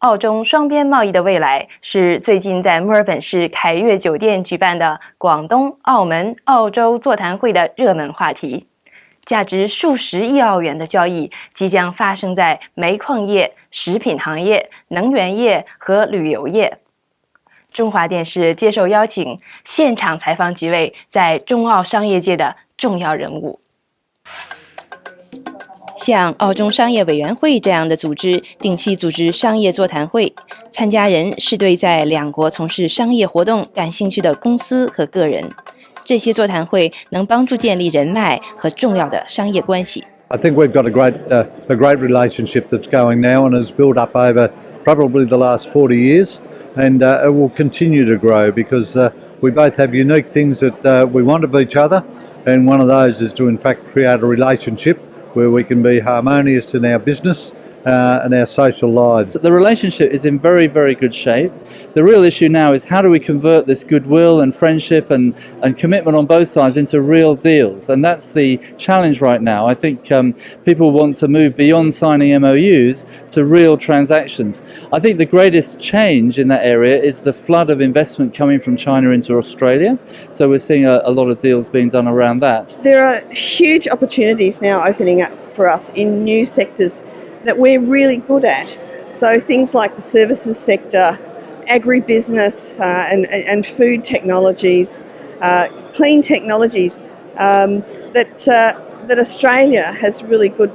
澳中双边贸易的未来是最近在墨尔本市凯悦酒店举办的广东、澳门、澳洲座谈会的热门话题。价值数十亿澳元的交易即将发生在煤矿业、食品行业、能源业和旅游业。中华电视接受邀请，现场采访几位在中澳商业界的重要人物。像澳中商业委员会这样的组织定期组织商业座谈会，参加人是对在两国从事商业活动感兴趣的公司和个人。这些座谈会能帮助建立人脉和重要的商业关系。 I think we've got a great relationship that's going now and has built up over probably the last 40 years, and it will continue to grow because we both have unique things that we want of each other, and one of those is to in fact create a relationship where we can be harmonious in our business and our social lives. The relationship is in very, very good shape. The real issue now is how do we convert this goodwill and friendship and commitment on both sides into real deals, and that's the challenge right now. I think people want to move beyond signing MOUs to real transactions. I think the greatest change in that area is the flood of investment coming from China into Australia, so we're seeing a lot of deals being done around that. There are huge opportunities now opening up for us in new sectors that we're really good at. So things like the services sector, agribusiness and food technologies, clean technologies that Australia has really good,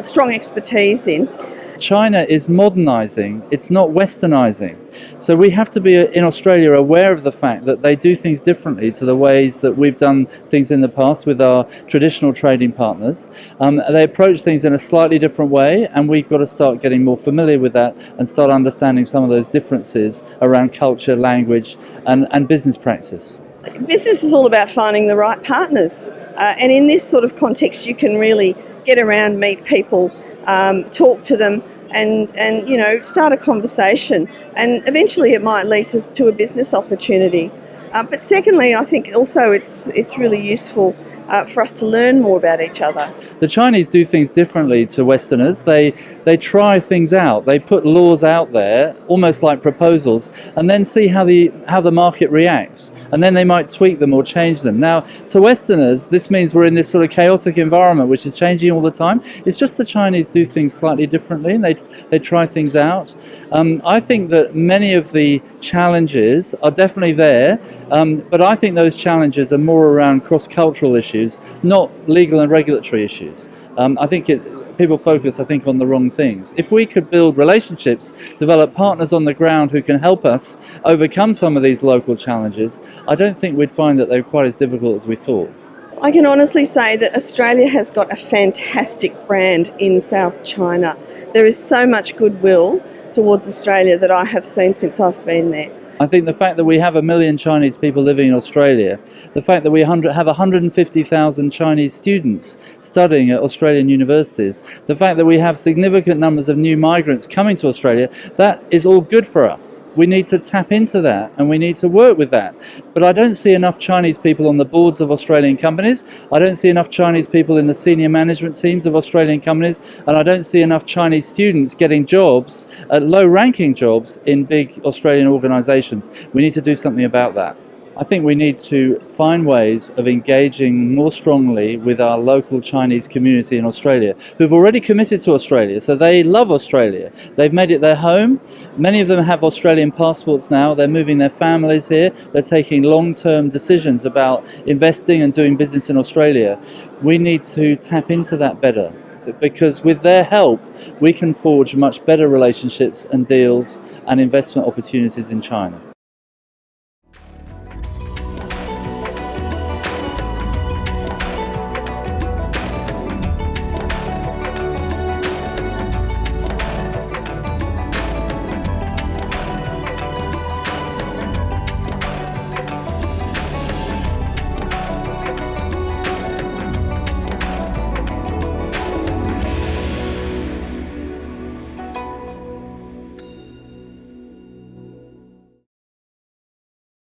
strong expertise in. China is modernising, it's not westernising. So we have to be in Australia aware of the fact that they do things differently to the ways that we've done things in the past with our traditional trading partners. They approach things in a slightly different way, and we've got to start getting more familiar with that and start understanding some of those differences around culture, language and business practice. Business is all about finding the right partners, and in this sort of context you can really get around, meet people, talk to them and start a conversation, and eventually it might lead to a business opportunity. But secondly, I think also it's really useful for us to learn more about each other. The Chinese do things differently to Westerners. They try things out. They put laws out there, almost like proposals, and then see how the market reacts. And then they might tweak them or change them. Now, to Westerners, this means we're in this sort of chaotic environment which is changing all the time. It's just the Chinese do things slightly differently, and they try things out. I think that many of the challenges are definitely there. But I think those challenges are more around cross-cultural issues, not legal and regulatory issues. I think people focus, on the wrong things. If we could build relationships, develop partners on the ground who can help us overcome some of these local challenges, I don't think we'd find that they're quite as difficult as we thought. I can honestly say that Australia has got a fantastic brand in South China. There is so much goodwill towards Australia that I have seen since I've been there. I think the fact that we have 1 million Chinese people living in Australia, the fact that we have 150,000 Chinese students studying at Australian universities, the fact that we have significant numbers of new migrants coming to Australia, that is all good for us. We need to tap into that and we need to work with that. But I don't see enough Chinese people on the boards of Australian companies. I don't see enough Chinese people in the senior management teams of Australian companies, and I don't see enough Chinese students getting jobs, low-ranking jobs in big Australian organisations. We need to do something about that. I think we need to find ways of engaging more strongly with our local Chinese community in Australia, who've already committed to Australia, so they love Australia. They've made it their home. Many of them have Australian passports now. They're moving their families here. They're taking long-term decisions about investing and doing business in Australia. We need to tap into that better, because with their help we can forge much better relationships and deals and investment opportunities in China.